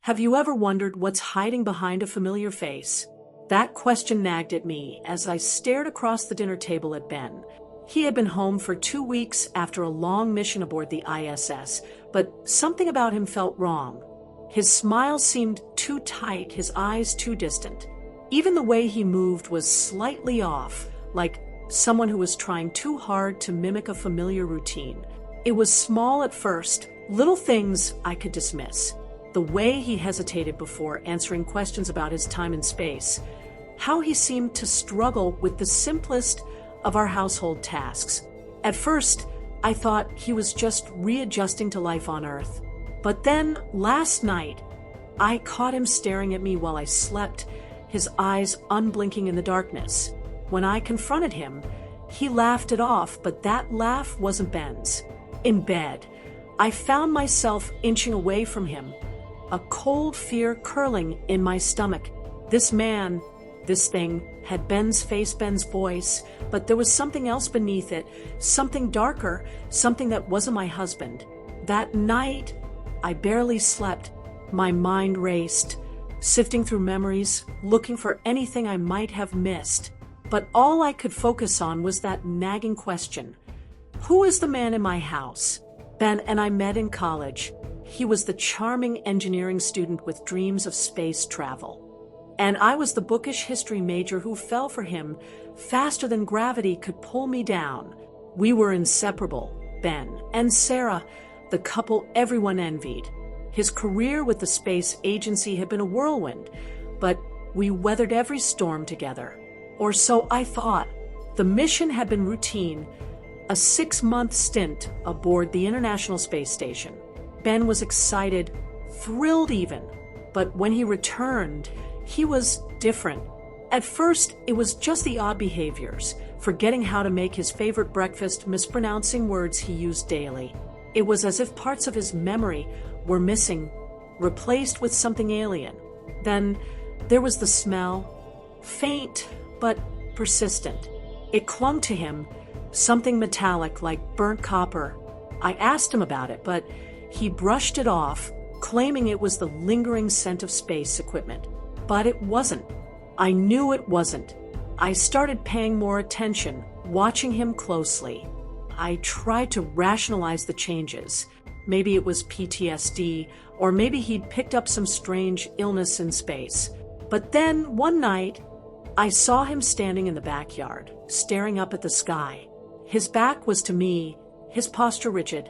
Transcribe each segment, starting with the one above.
Have you ever wondered what's hiding behind a familiar face? That question nagged at me as I stared across the dinner table at Ben. He had been home for 2 weeks after a long mission aboard the ISS, but something about him felt wrong. His smile seemed too tight, his eyes too distant. Even the way he moved was slightly off, like someone who was trying too hard to mimic a familiar routine. It was small at first, little things I could dismiss. The way he hesitated before answering questions about his time in space, how he seemed to struggle with the simplest of our household tasks. At first, I thought he was just readjusting to life on Earth. But then, last night, I caught him staring at me while I slept, his eyes unblinking in the darkness. When I confronted him, he laughed it off, but that laugh wasn't Ben's. In bed, I found myself inching away from him, a cold fear curling in my stomach. This man, this thing, had Ben's face, Ben's voice, but there was something else beneath it, something darker, something that wasn't my husband. That night, I barely slept. My mind raced, sifting through memories, looking for anything I might have missed. But all I could focus on was that nagging question. Who is the man in my house? Ben and I met in college. He was the charming engineering student with dreams of space travel. And I was the bookish history major who fell for him faster than gravity could pull me down. We were inseparable, Ben and Sarah, the couple everyone envied. His career with the space agency had been a whirlwind, but we weathered every storm together. Or so I thought. The mission had been routine, a 6-month stint aboard the International Space Station. Ben was excited, thrilled even, but when he returned, he was different. At first, it was just the odd behaviors, forgetting how to make his favorite breakfast, mispronouncing words he used daily. It was as if parts of his memory were missing, replaced with something alien. Then there was the smell, faint but persistent. It clung to him, something metallic like burnt copper. I asked him about it, but he brushed it off, claiming it was the lingering scent of space equipment. But it wasn't. I knew it wasn't. I started paying more attention, watching him closely. I tried to rationalize the changes. Maybe it was PTSD, or maybe he'd picked up some strange illness in space. But then, one night, I saw him standing in the backyard, staring up at the sky. His back was to me, his posture rigid.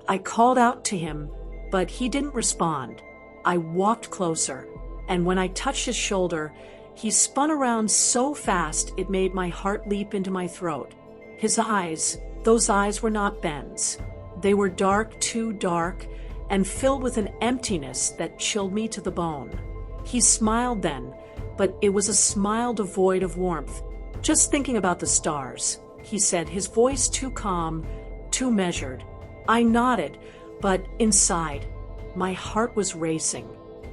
I called out to him, but he didn't respond. I walked closer, and when I touched his shoulder, he spun around so fast it made my heart leap into my throat. His eyes, those eyes were not Ben's. They were dark, too dark, and filled with an emptiness that chilled me to the bone. He smiled then, but it was a smile devoid of warmth. Just thinking about the stars, he said, his voice too calm, too measured. I nodded, but inside, my heart was racing.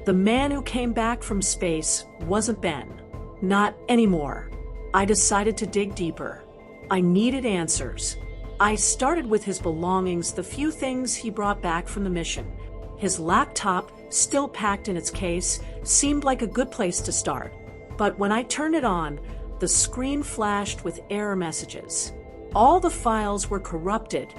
The man who came back from space wasn't Ben. Not anymore. I decided to dig deeper. I needed answers. I started with his belongings, the few things he brought back from the mission. His laptop, still packed in its case, seemed like a good place to start. But when I turned it on, the screen flashed with error messages. All the files were corrupted.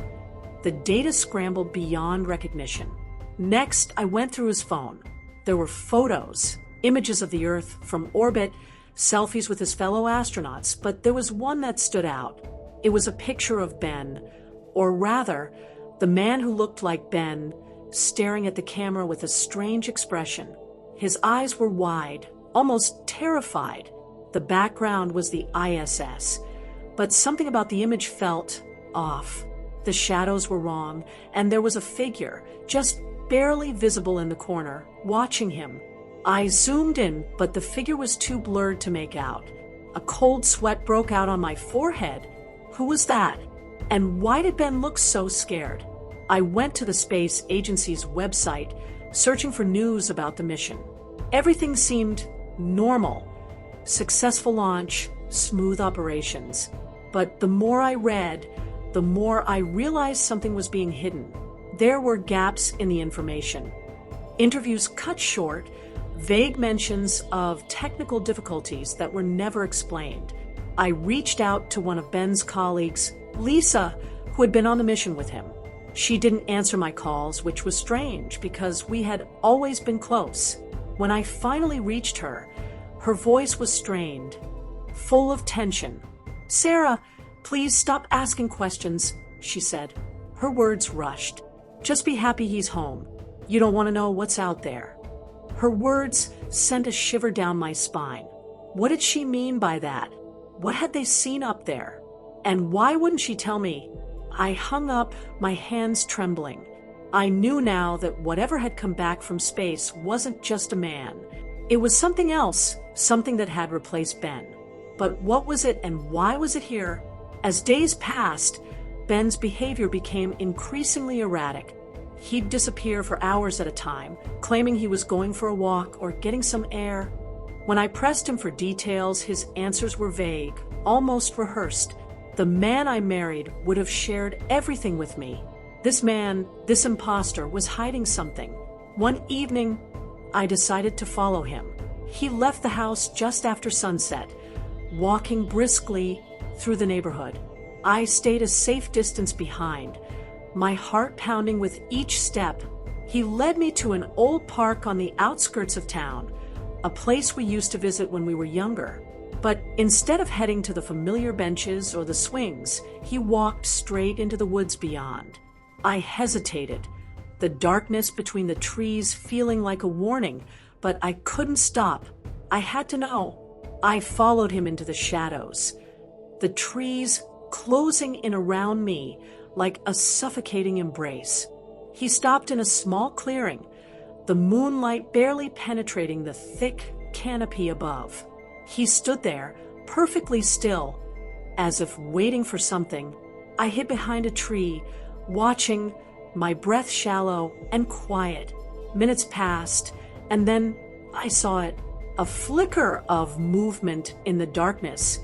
The data scrambled beyond recognition. Next, I went through his phone. There were photos, images of the Earth from orbit, selfies with his fellow astronauts, but there was one that stood out. It was a picture of Ben, or rather, the man who looked like Ben, staring at the camera with a strange expression. His eyes were wide, almost terrified. The background was the ISS, but something about the image felt off. The shadows were wrong, and there was a figure, just barely visible in the corner, watching him. I zoomed in, but the figure was too blurred to make out. A cold sweat broke out on my forehead. Who was that? And why did Ben look so scared? I went to the space agency's website, searching for news about the mission. Everything seemed normal. Successful launch, smooth operations. But the more I read, the more I realized something was being hidden. There were gaps in the information. interviews cut short, vague mentions of technical difficulties that were never explained. I reached out to one of Ben's colleagues, Lisa, who had been on the mission with him. She didn't answer my calls, which was strange because we had always been close. When I finally reached her, her voice was strained, full of tension. "Sarah, please stop asking questions," she said. Her words rushed. "Just be happy he's home. You don't want to know what's out there." Her words sent a shiver down my spine. What did she mean by that? What had they seen up there? And why wouldn't she tell me? I hung up, my hands trembling. I knew now that whatever had come back from space wasn't just a man. It was something else, something that had replaced Ben. But what was it and why was it here? As days passed, Ben's behavior became increasingly erratic. He'd disappear for hours at a time, claiming he was going for a walk or getting some air. When I pressed him for details, his answers were vague, almost rehearsed. The man I married would have shared everything with me. This man, this imposter, was hiding something. One evening, I decided to follow him. He left the house just after sunset, walking briskly through the neighborhood. I stayed a safe distance behind, my heart pounding with each step. He led me to an old park on the outskirts of town, a place we used to visit when we were younger. But instead of heading to the familiar benches or the swings, he walked straight into the woods beyond. I hesitated, the darkness between the trees feeling like a warning, but I couldn't stop. I had to know. I followed him into the shadows, the trees closing in around me like a suffocating embrace. He stopped in a small clearing, the moonlight barely penetrating the thick canopy above. He stood there, perfectly still, as if waiting for something. I hid behind a tree, watching, my breath shallow and quiet. Minutes passed, and then I saw it. A flicker of movement in the darkness,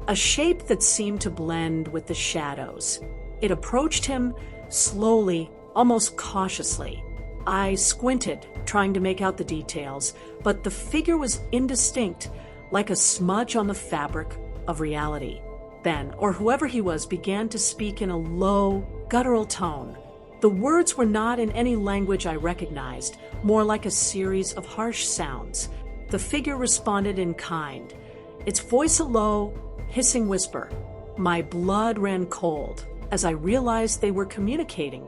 a shape that seemed to blend with the shadows. It approached him slowly, almost cautiously. I squinted, trying to make out the details, but the figure was indistinct, like a smudge on the fabric of reality. Ben, or whoever he was, began to speak in a low, guttural tone. The words were not in any language I recognized, more like a series of harsh sounds. The figure responded in kind, its voice a low, hissing whisper. My blood ran cold as I realized they were communicating,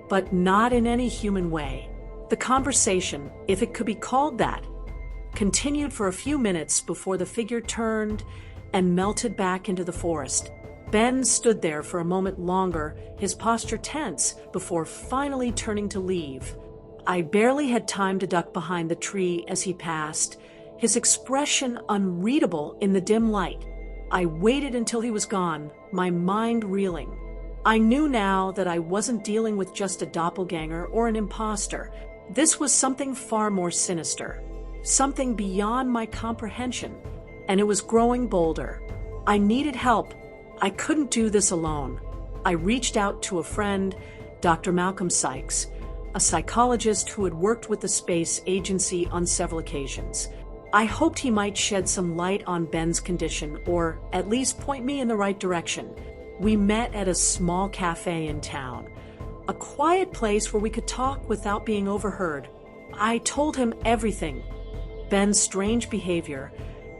but not in any human way. The conversation, if it could be called that, continued for a few minutes before the figure turned and melted back into the forest. Ben stood there for a moment longer, his posture tense, before finally turning to leave. I barely had time to duck behind the tree as he passed, his expression unreadable in the dim light. I waited until he was gone, my mind reeling. I knew now that I wasn't dealing with just a doppelganger or an imposter. This was something far more sinister, something beyond my comprehension, and it was growing bolder. I needed help. I couldn't do this alone. I reached out to a friend, Dr. Malcolm Sykes, a psychologist who had worked with the space agency on several occasions. I hoped he might shed some light on Ben's condition, or at least point me in the right direction. We met at a small cafe in town, a quiet place where we could talk without being overheard. I told him everything. Ben's strange behavior,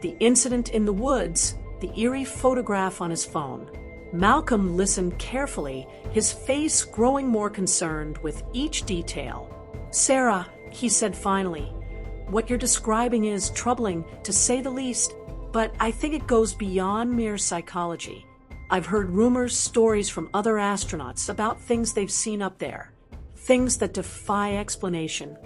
the incident in the woods, the eerie photograph on his phone. Malcolm listened carefully, his face growing more concerned with each detail. "Sarah," he said finally, "what you're describing is troubling, to say the least, but I think it goes beyond mere psychology. I've heard rumors, stories from other astronauts about things they've seen up there, things that defy explanation."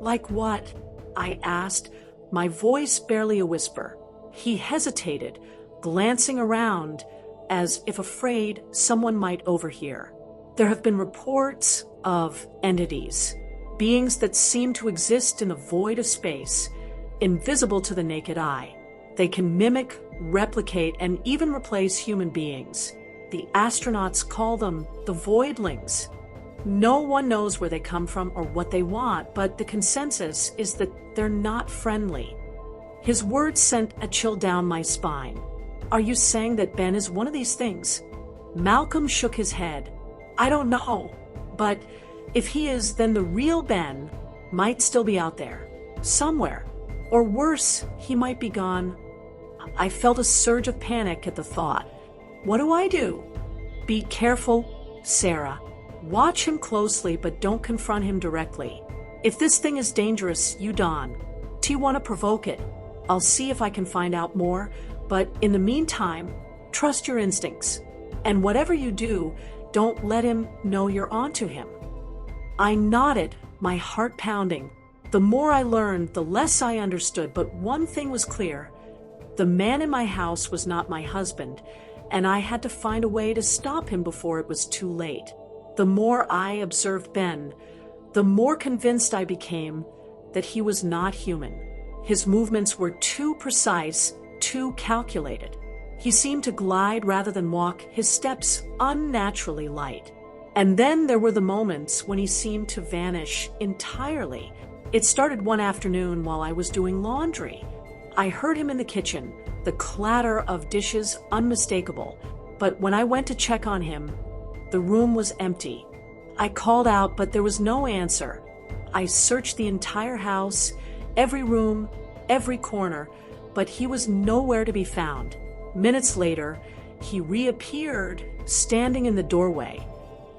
"Like what?" I asked, my voice barely a whisper. He hesitated, glancing around as if afraid someone might overhear. "There have been reports of entities, beings that seem to exist in the void of space, invisible to the naked eye. They can mimic, replicate, and even replace human beings. The astronauts call them the voidlings." No one knows where they come from or what they want, but the consensus is that they're not friendly. His words sent a chill down my spine. Are you saying that Ben is one of these things? Malcolm shook his head. I don't know, but if he is, then the real Ben might still be out there, somewhere. Or worse, he might be gone. I felt a surge of panic at the thought. What do I do? Be careful, Sarah. Watch him closely, but don't confront him directly. If this thing is dangerous, you Don. Do you want to provoke it? I'll see if I can find out more, but in the meantime, trust your instincts. And whatever you do, don't let him know you're onto him. I nodded, my heart pounding. The more I learned, the less I understood, but one thing was clear. The man in my house was not my husband, and I had to find a way to stop him before it was too late. The more I observed Ben, the more convinced I became that he was not human. His movements were too precise, too calculated. He seemed to glide rather than walk, his steps unnaturally light. And then there were the moments when he seemed to vanish entirely. It started one afternoon while I was doing laundry. I heard him in the kitchen, the clatter of dishes unmistakable. But when I went to check on him, the room was empty. I called out, but there was no answer. I searched the entire house, every room, every corner, but he was nowhere to be found. Minutes later, he reappeared, standing in the doorway,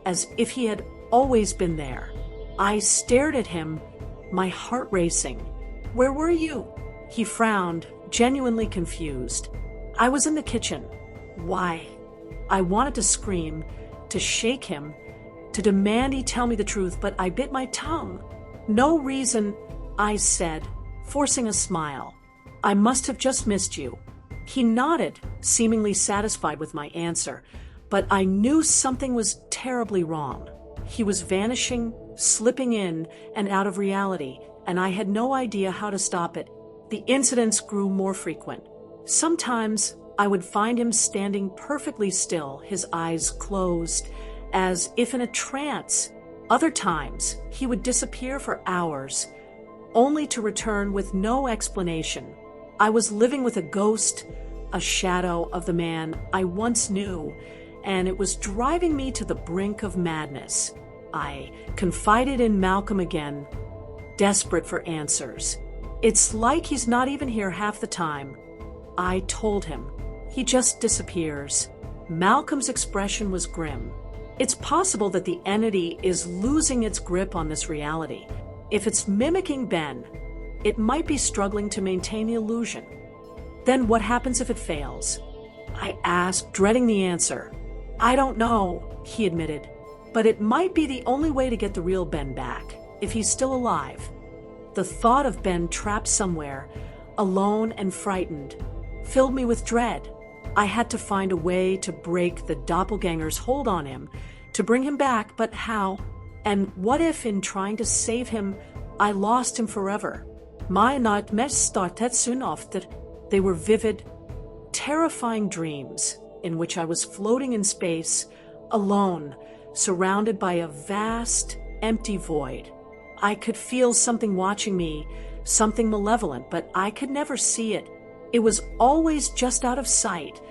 as if he had always been there. I stared at him, my heart racing. Where were you? He frowned, genuinely confused. I was in the kitchen. Why? I wanted to scream, to shake him, to demand he tell me the truth, but I bit my tongue. No reason, I said, forcing a smile. I must have just missed you. He nodded, seemingly satisfied with my answer, but I knew something was terribly wrong. He was vanishing, slipping in and out of reality, and I had no idea how to stop it. The incidents grew more frequent. Sometimes I would find him standing perfectly still, his eyes closed, as if in a trance. Other times, he would disappear for hours, only to return with no explanation. I was living with a ghost, a shadow of the man I once knew, and it was driving me to the brink of madness. I confided in Malcolm again, desperate for answers. It's like he's not even here half the time. I told him. He just disappears. Malcolm's expression was grim. It's possible that the entity is losing its grip on this reality. If it's mimicking Ben, it might be struggling to maintain the illusion. Then what happens if it fails? I asked, dreading the answer. I don't know, he admitted, but it might be the only way to get the real Ben back, if he's still alive. The thought of Ben trapped somewhere, alone and frightened, filled me with dread. I had to find a way to break the doppelganger's hold on him, to bring him back, but how? And what if, in trying to save him, I lost him forever? My nightmares started soon after. They were vivid, terrifying dreams in which I was floating in space, alone, surrounded by a vast, empty void. I could feel something watching me, something malevolent, but I could never see it. It was always just out of sight,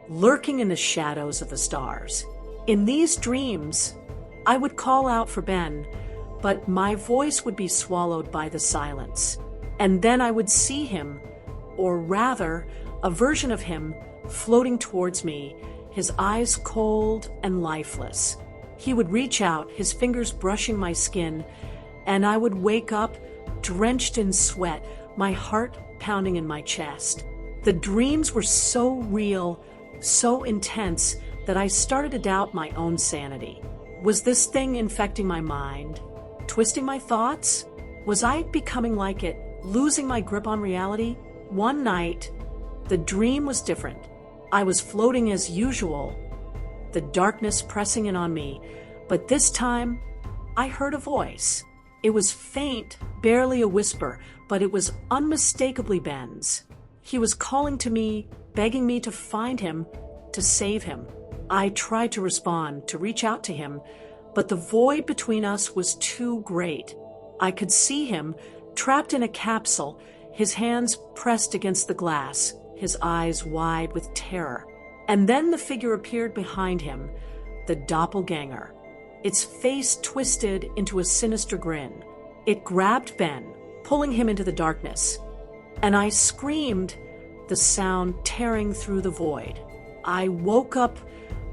lurking in the shadows of the stars. In these dreams, I would call out for Ben, but my voice would be swallowed by the silence. And then I would see him, or rather, a version of him, floating towards me, his eyes cold and lifeless. He would reach out, his fingers brushing my skin, and I would wake up, drenched in sweat, my heart pounding in my chest. The dreams were so real, so intense, that I started to doubt my own sanity. Was this thing infecting my mind, twisting my thoughts? Was I becoming like it, losing my grip on reality? One night, the dream was different. I was floating as usual, the darkness pressing in on me, but this time, I heard a voice. It was faint, barely a whisper, but it was unmistakably Ben's. He was calling to me, begging me to find him, to save him. I tried to respond, to reach out to him, but the void between us was too great. I could see him, trapped in a capsule, his hands pressed against the glass, his eyes wide with terror. And then the figure appeared behind him, the doppelganger. Its face twisted into a sinister grin. It grabbed Ben, pulling him into the darkness. And I screamed, the sound tearing through the void. I woke up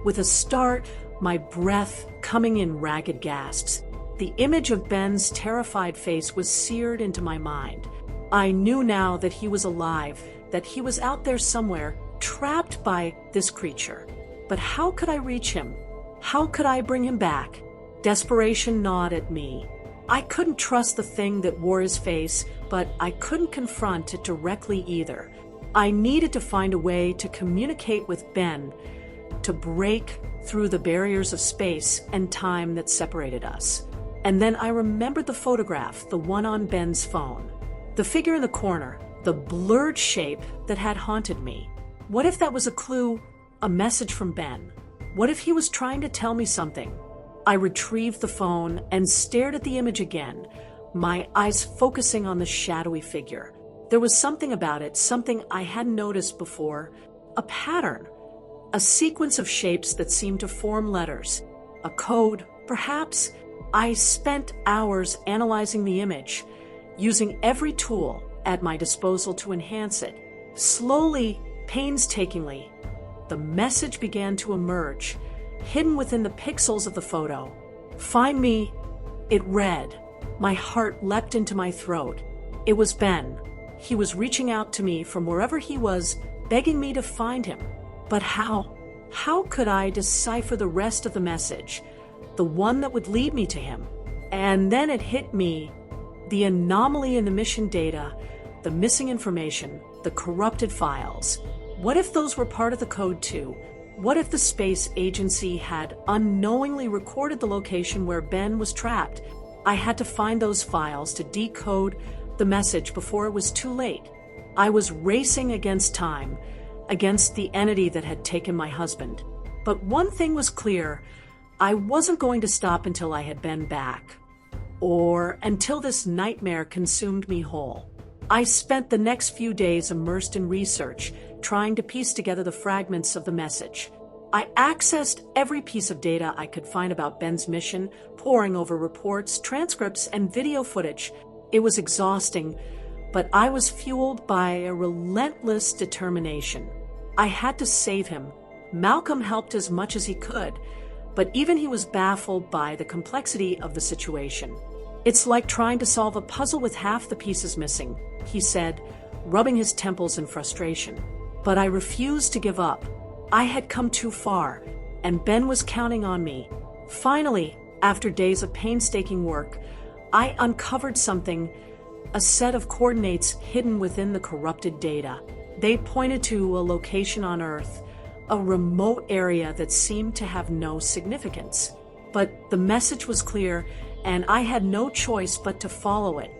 with a start, my breath coming in ragged gasps. The image of Ben's terrified face was seared into my mind. I knew now that he was alive, that he was out there somewhere, trapped by this creature. But how could I reach him? How could I bring him back? Desperation gnawed at me. I couldn't trust the thing that wore his face, but I couldn't confront it directly either. I needed to find a way to communicate with Ben, to break through the barriers of space and time that separated us. And then I remembered the photograph, the one on Ben's phone. The figure in the corner, the blurred shape that had haunted me. What if that was a clue, a message from Ben? What if he was trying to tell me something? I retrieved the phone and stared at the image again, my eyes focusing on the shadowy figure. There was something about it, something I hadn't noticed before, a pattern, a sequence of shapes that seemed to form letters, a code, perhaps. I spent hours analyzing the image, using every tool at my disposal to enhance it. Slowly, painstakingly, the message began to emerge, hidden within the pixels of the photo. "Find me," it read. My heart leapt into my throat. It was Ben. He was reaching out to me from wherever he was, begging me to find him. But how? How could I decipher the rest of the message, the one that would lead me to him? And then it hit me, the anomaly in the mission data, the missing information, the corrupted files. What if those were part of the code too? What if the space agency had unknowingly recorded the location where Ben was trapped? I had to find those files to decode the message before it was too late. I was racing against time, against the entity that had taken my husband. But one thing was clear, I wasn't going to stop until I had Ben back, or until this nightmare consumed me whole. I spent the next few days immersed in research, trying to piece together the fragments of the message. I accessed every piece of data I could find about Ben's mission, poring over reports, transcripts, and video footage. It was exhausting, but I was fueled by a relentless determination. I had to save him. Malcolm helped as much as he could, but even he was baffled by the complexity of the situation. "It's like trying to solve a puzzle with half the pieces missing," he said, rubbing his temples in frustration. But I refused to give up. I had come too far, and Ben was counting on me. Finally, after days of painstaking work, I uncovered something, a set of coordinates hidden within the corrupted data. They pointed to a location on Earth, a remote area that seemed to have no significance. But the message was clear, and I had no choice but to follow it.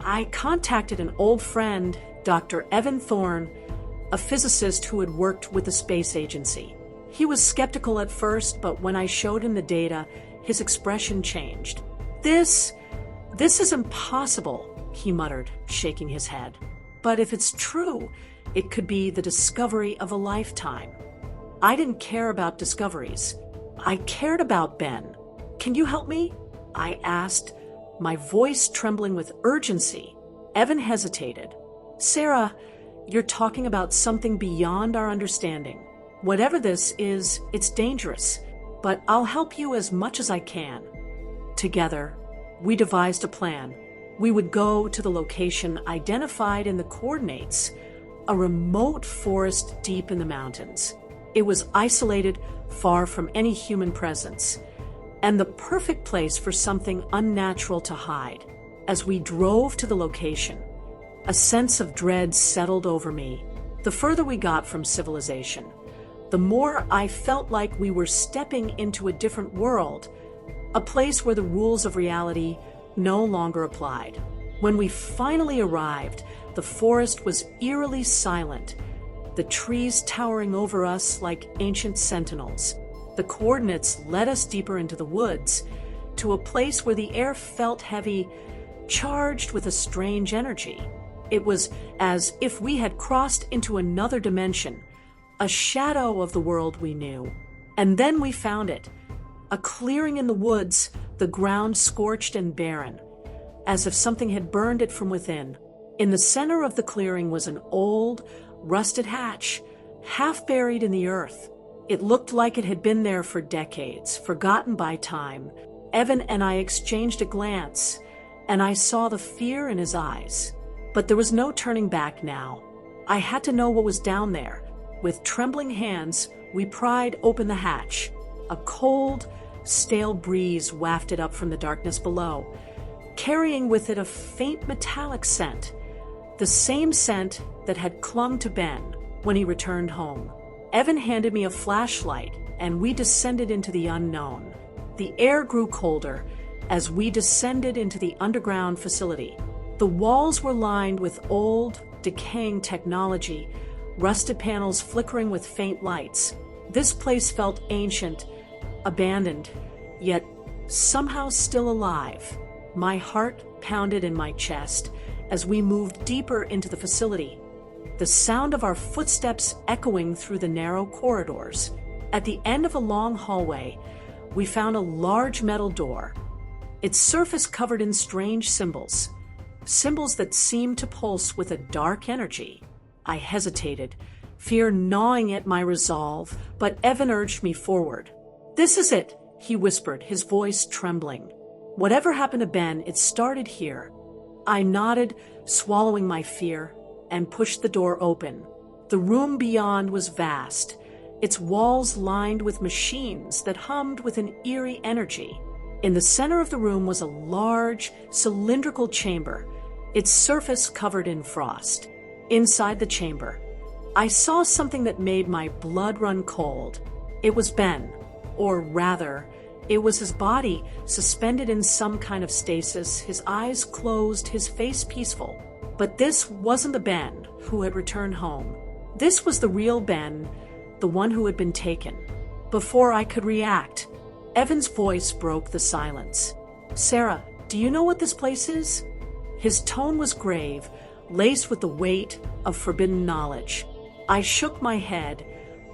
I contacted an old friend, Dr. Evan Thorne, a physicist who had worked with the space agency. He was skeptical at first, but when I showed him the data, his expression changed. This is impossible," he muttered, shaking his head. "But if it's true, it could be the discovery of a lifetime." I didn't care about discoveries. I cared about Ben. "Can you help me?" I asked, my voice trembling with urgency. Evan hesitated. "Sarah, you're talking about something beyond our understanding. Whatever this is, it's dangerous, but I'll help you as much as I can." Together, we devised a plan. We would go to the location identified in the coordinates, a remote forest deep in the mountains. It was isolated, far from any human presence, and the perfect place for something unnatural to hide. As we drove to the location, a sense of dread settled over me. The further we got from civilization, the more I felt like we were stepping into a different world, a place where the rules of reality no longer applied. When we finally arrived, the forest was eerily silent, the trees towering over us like ancient sentinels. The coordinates led us deeper into the woods, to a place where the air felt heavy, charged with a strange energy. It was as if we had crossed into another dimension, a shadow of the world we knew. And then we found it. A clearing in the woods, the ground scorched and barren, as if something had burned it from within. In the center of the clearing was an old, rusted hatch, half buried in the earth. It looked like it had been there for decades, forgotten by time. Evan and I exchanged a glance, and I saw the fear in his eyes. But there was no turning back now. I had to know what was down there. With trembling hands, we pried open the hatch. A cold, stale breeze wafted up from the darkness below, carrying with it a faint metallic scent, the same scent that had clung to Ben when he returned home. Evan handed me a flashlight, and we descended into the unknown. The air grew colder as we descended into the underground facility. The walls were lined with old, decaying technology, rusted panels flickering with faint lights. This place felt ancient, abandoned, yet somehow still alive. My heart pounded in my chest as we moved deeper into the facility, the sound of our footsteps echoing through the narrow corridors. At the end of a long hallway, we found a large metal door, its surface covered in strange symbols that seemed to pulse with a dark energy. I hesitated, fear gnawing at my resolve, but Evan urged me forward. "This is it," he whispered, his voice trembling. "Whatever happened to Ben, it started here." I nodded, swallowing my fear, and pushed the door open. The room beyond was vast, its walls lined with machines that hummed with an eerie energy. In the center of the room was a large, cylindrical chamber, its surface covered in frost. Inside the chamber, I saw something that made my blood run cold. It was Ben, or rather, it was his body suspended in some kind of stasis, his eyes closed, his face peaceful. But this wasn't the Ben who had returned home. This was the real Ben, the one who had been taken. Before I could react, Evan's voice broke the silence. "Sarah, do you know what this place is?" His tone was grave, laced with the weight of forbidden knowledge. I shook my head,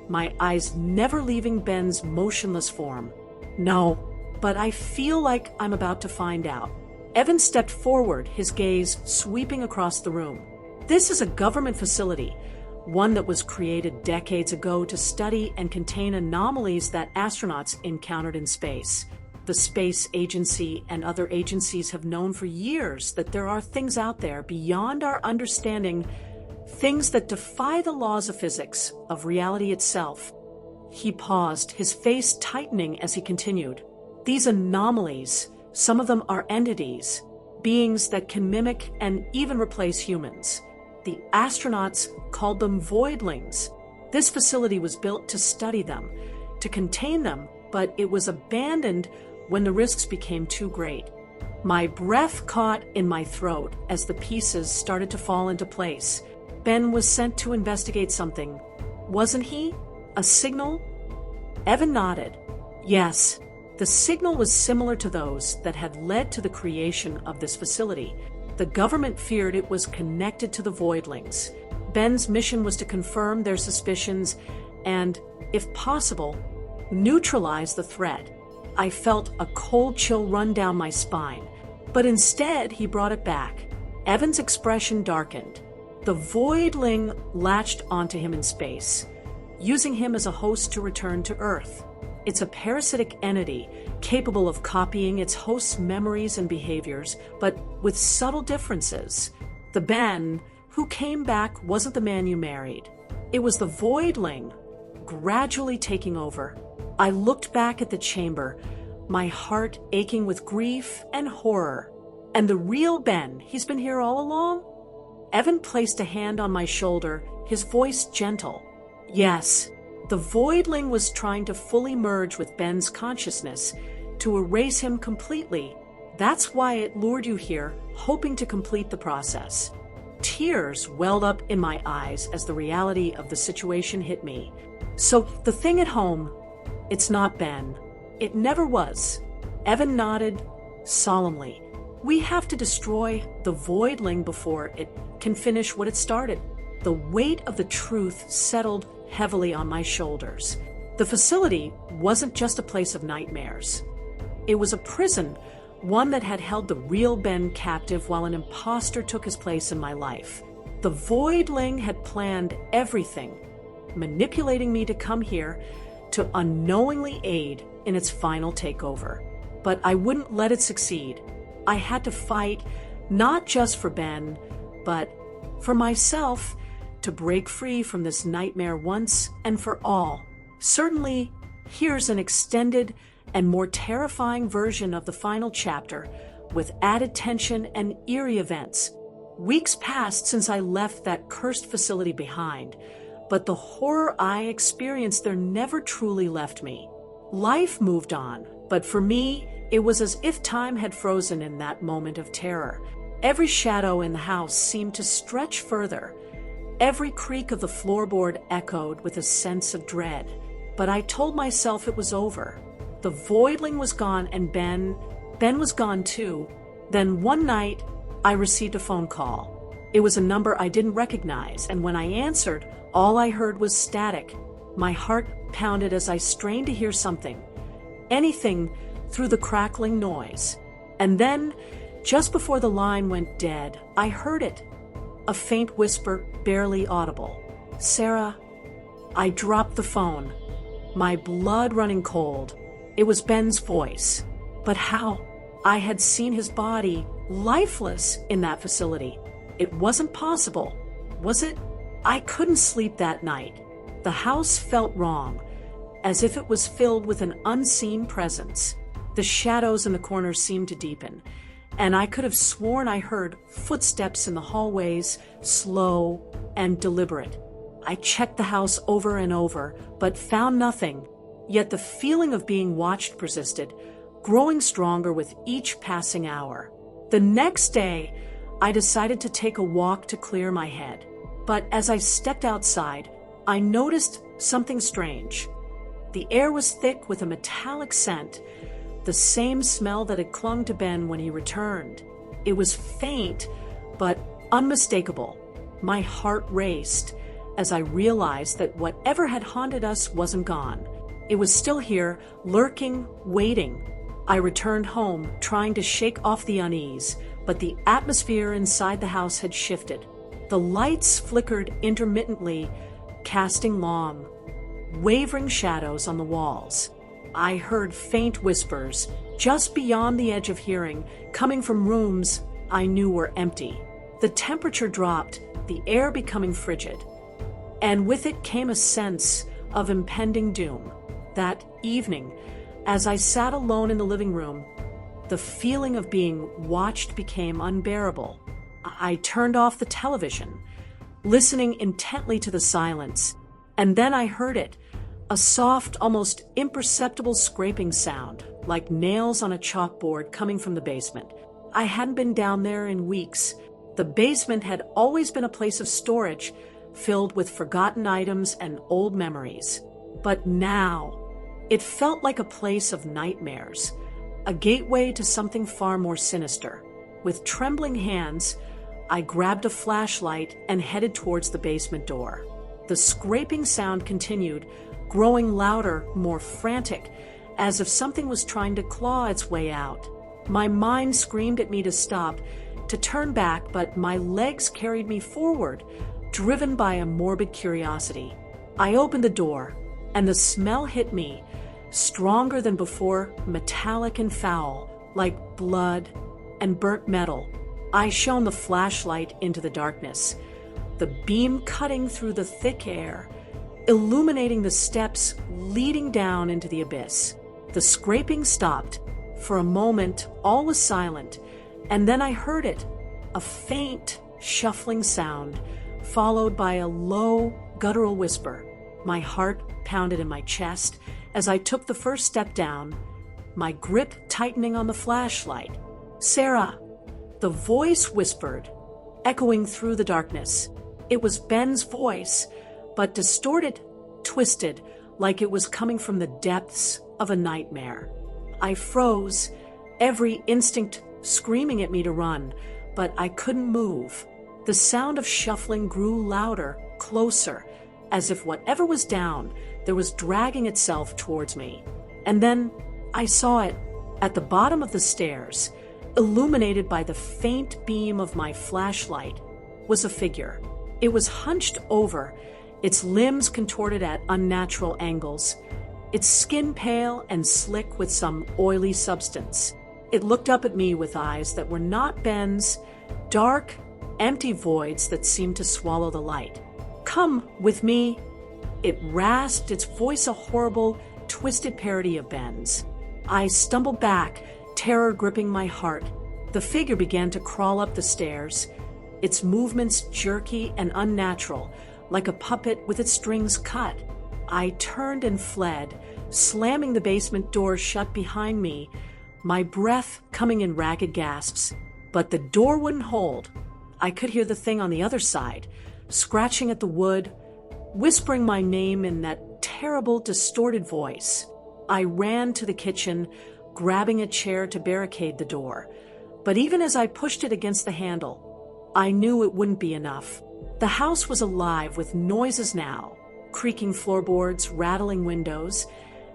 my eyes never leaving Ben's motionless form. "No, but I feel like I'm about to find out." Evan stepped forward, his gaze sweeping across the room. "This is a government facility, one that was created decades ago to study and contain anomalies that astronauts encountered in space. The space agency and other agencies have known for years that there are things out there beyond our understanding, things that defy the laws of physics, of reality itself." He paused, his face tightening as he continued. "These anomalies, some of them are entities, beings that can mimic and even replace humans. The astronauts called them voidlings. This facility was built to study them, to contain them, but it was abandoned when the risks became too great." My breath caught in my throat as the pieces started to fall into place. Ben was sent to investigate something, wasn't he? A signal? Evan nodded. Yes, the signal was similar to those that had led to the creation of this facility. The government feared it was connected to the voidlings. Ben's mission was to confirm their suspicions and, if possible, neutralize the threat. I felt a cold chill run down my spine, but instead he brought it back. Evan's expression darkened. The voidling latched onto him in space, using him as a host to return to Earth. It's a parasitic entity capable of copying its host's memories and behaviors, but with subtle differences. The Ben who came back wasn't the man you married. It was the voidling, gradually taking over. I looked back at the chamber, my heart aching with grief and horror. And the real Ben, he's been here all along? Evan placed a hand on my shoulder, his voice gentle. Yes, the voidling was trying to fully merge with Ben's consciousness, to erase him completely. That's why it lured you here, hoping to complete the process. Tears welled up in my eyes as the reality of the situation hit me. So the thing at home, it's not Ben. It never was. Evan nodded solemnly. We have to destroy the voidling before it can finish what it started. The weight of the truth settled heavily on my shoulders. The facility wasn't just a place of nightmares. It was a prison, one that had held the real Ben captive while an imposter took his place in my life. The voidling had planned everything, manipulating me to come here to unknowingly aid in its final takeover. But I wouldn't let it succeed. I had to fight, not just for Ben, but for myself, to break free from this nightmare once and for all. Certainly, here's an extended and more terrifying version of the final chapter, with added tension and eerie events. Weeks passed since I left that cursed facility behind, but the horror I experienced there never truly left me. Life moved on, but for me, it was as if time had frozen in that moment of terror. Every shadow in the house seemed to stretch further. Every creak of the floorboard echoed with a sense of dread. But I told myself it was over. The voidling was gone and Ben was gone too. Then one night, I received a phone call. It was a number I didn't recognize, and when I answered, all I heard was static. My heart pounded as I strained to hear something. Anything through the crackling noise. And then, just before the line went dead, I heard it. A faint whisper, barely audible. "Sarah." I dropped the phone, my blood running cold. It was Ben's voice. But how? I had seen his body, lifeless, in that facility. It wasn't possible, was it? I couldn't sleep that night. The house felt wrong, as if it was filled with an unseen presence. The shadows in the corners seemed to deepen, and I could have sworn I heard footsteps in the hallways, slow and deliberate. I checked the house over and over, but found nothing. Yet the feeling of being watched persisted, growing stronger with each passing hour. The next day, I decided to take a walk to clear my head. But as I stepped outside, I noticed something strange. The air was thick with a metallic scent, the same smell that had clung to Ben when he returned. It was faint, but unmistakable. My heart raced as I realized that whatever had haunted us wasn't gone. It was still here, lurking, waiting. I returned home, trying to shake off the unease, but the atmosphere inside the house had shifted. The lights flickered intermittently, casting long, wavering shadows on the walls. I heard faint whispers, just beyond the edge of hearing, coming from rooms I knew were empty. The temperature dropped, the air becoming frigid. And with it came a sense of impending doom. That evening, as I sat alone in the living room, the feeling of being watched became unbearable. I turned off the television, listening intently to the silence, and then I heard it, a soft, almost imperceptible scraping sound, like nails on a chalkboard coming from the basement. I hadn't been down there in weeks. The basement had always been a place of storage, filled with forgotten items and old memories. But now, it felt like a place of nightmares, a gateway to something far more sinister. With trembling hands, I grabbed a flashlight and headed towards the basement door. The scraping sound continued, growing louder, more frantic, as if something was trying to claw its way out. My mind screamed at me to stop, to turn back, but my legs carried me forward, driven by a morbid curiosity. I opened the door, and the smell hit me, stronger than before, metallic and foul, like blood and burnt metal. I shone the flashlight into the darkness, the beam cutting through the thick air, illuminating the steps leading down into the abyss. The scraping stopped. For a moment, all was silent, and then I heard it, a faint, shuffling sound, followed by a low, guttural whisper. My heart pounded in my chest as I took the first step down, my grip tightening on the flashlight. "Sarah," the voice whispered, echoing through the darkness. It was Ben's voice, but distorted, twisted, like it was coming from the depths of a nightmare. I froze, every instinct screaming at me to run, but I couldn't move. The sound of shuffling grew louder, closer, as if whatever was down there was dragging itself towards me. And then I saw it at the bottom of the stairs, illuminated by the faint beam of my flashlight, was a figure. It was hunched over, its limbs contorted at unnatural angles, its skin pale and slick with some oily substance. It looked up at me with eyes that were not Ben's, dark, empty voids that seemed to swallow the light. "Come with me," it rasped, its voice a horrible, twisted parody of Ben's. I stumbled back, terror gripping my heart. The figure began to crawl up the stairs, its movements jerky and unnatural, like a puppet with its strings cut. I turned and fled, slamming the basement door shut behind me, my breath coming in ragged gasps. But the door wouldn't hold. I could hear the thing on the other side, scratching at the wood, whispering my name in that terrible, distorted voice. I ran to the kitchen, grabbing a chair to barricade the door. But even as I pushed it against the handle, I knew it wouldn't be enough. The house was alive with noises now, creaking floorboards, rattling windows,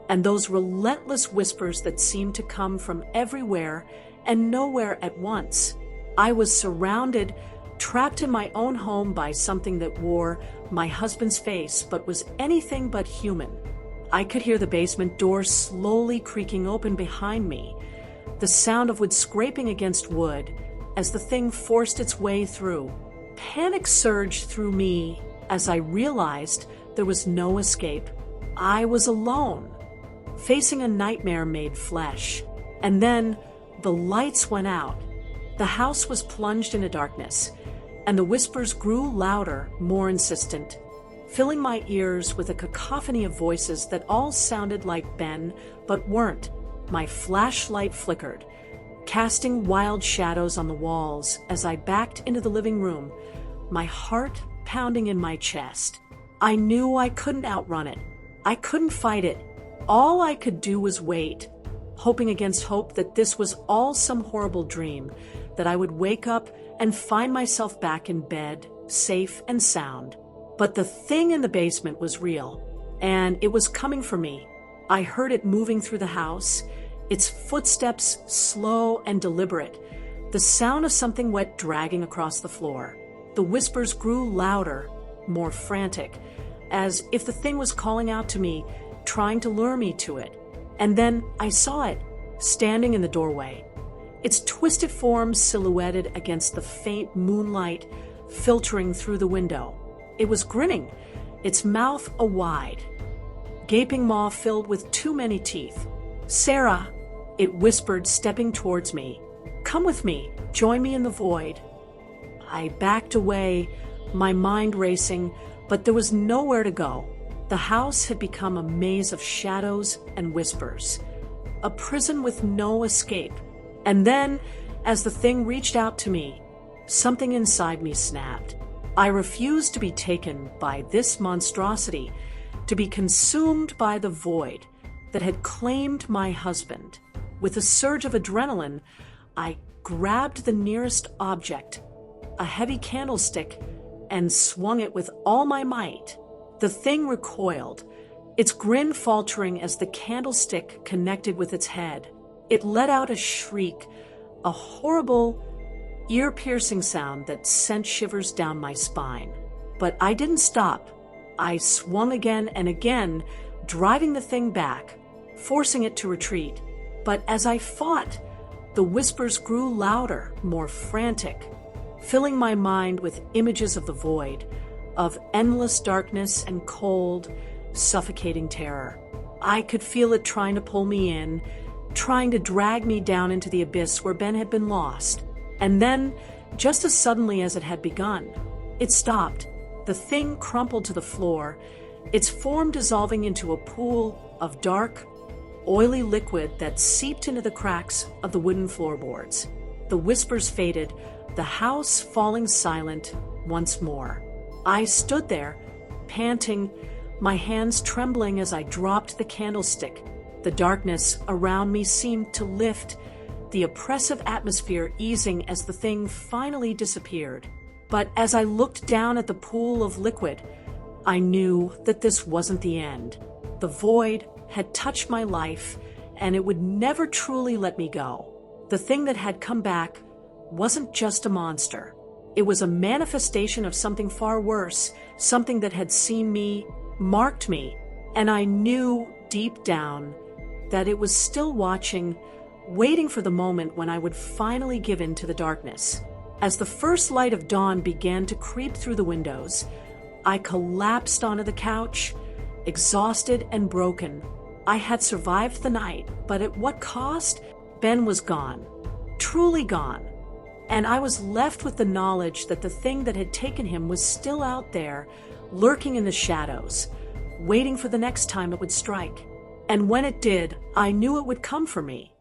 and those relentless whispers that seemed to come from everywhere and nowhere at once. I was surrounded, trapped in my own home by something that wore my husband's face but was anything but human. I could hear the basement door slowly creaking open behind me, the sound of wood scraping against wood as the thing forced its way through. Panic surged through me as I realized there was no escape. I was alone, facing a nightmare made flesh. And then the lights went out. The house was plunged into darkness, and the whispers grew louder, more insistent, filling my ears with a cacophony of voices that all sounded like Ben, but weren't. My flashlight flickered, casting wild shadows on the walls as I backed into the living room, my heart pounding in my chest. I knew I couldn't outrun it. I couldn't fight it. All I could do was wait, hoping against hope that this was all some horrible dream, that I would wake up and find myself back in bed, safe and sound. But the thing in the basement was real, and it was coming for me. I heard it moving through the house, its footsteps slow and deliberate, the sound of something wet dragging across the floor. The whispers grew louder, more frantic, as if the thing was calling out to me, trying to lure me to it. And then I saw it, standing in the doorway, its twisted form silhouetted against the faint moonlight filtering through the window. It was grinning, its mouth a wide, gaping maw filled with too many teeth. "Sarah," it whispered, stepping towards me. "Come with me, join me in the void." I backed away, my mind racing, but there was nowhere to go. The house had become a maze of shadows and whispers, a prison with no escape. And then, as the thing reached out to me, something inside me snapped. I refused to be taken by this monstrosity, to be consumed by the void that had claimed my husband. With a surge of adrenaline, I grabbed the nearest object, a heavy candlestick, and swung it with all my might. The thing recoiled, its grin faltering as the candlestick connected with its head. It let out a shriek, a horrible, ear-piercing sound that sent shivers down my spine. But I didn't stop. I swung again and again, driving the thing back, forcing it to retreat. But as I fought, the whispers grew louder, more frantic, filling my mind with images of the void, of endless darkness and cold, suffocating terror. I could feel it trying to pull me in, trying to drag me down into the abyss where Ben had been lost. And then, just as suddenly as it had begun, it stopped. The thing crumpled to the floor, its form dissolving into a pool of dark, oily liquid that seeped into the cracks of the wooden floorboards. The whispers faded, the house falling silent once more. I stood there, panting, my hands trembling as I dropped the candlestick, The darkness around me seemed to lift, the oppressive atmosphere easing as the thing finally disappeared. But as I looked down at the pool of liquid, I knew that this wasn't the end. The void had touched my life, and it would never truly let me go. The thing that had come back wasn't just a monster. It was a manifestation of something far worse, something that had seen me, marked me, and I knew deep down that it was still watching, waiting for the moment when I would finally give in to the darkness. As the first light of dawn began to creep through the windows, I collapsed onto the couch, exhausted and broken. I had survived the night, but at what cost? Ben was gone, truly gone. And I was left with the knowledge that the thing that had taken him was still out there, lurking in the shadows, waiting for the next time it would strike. And when it did, I knew it would come for me.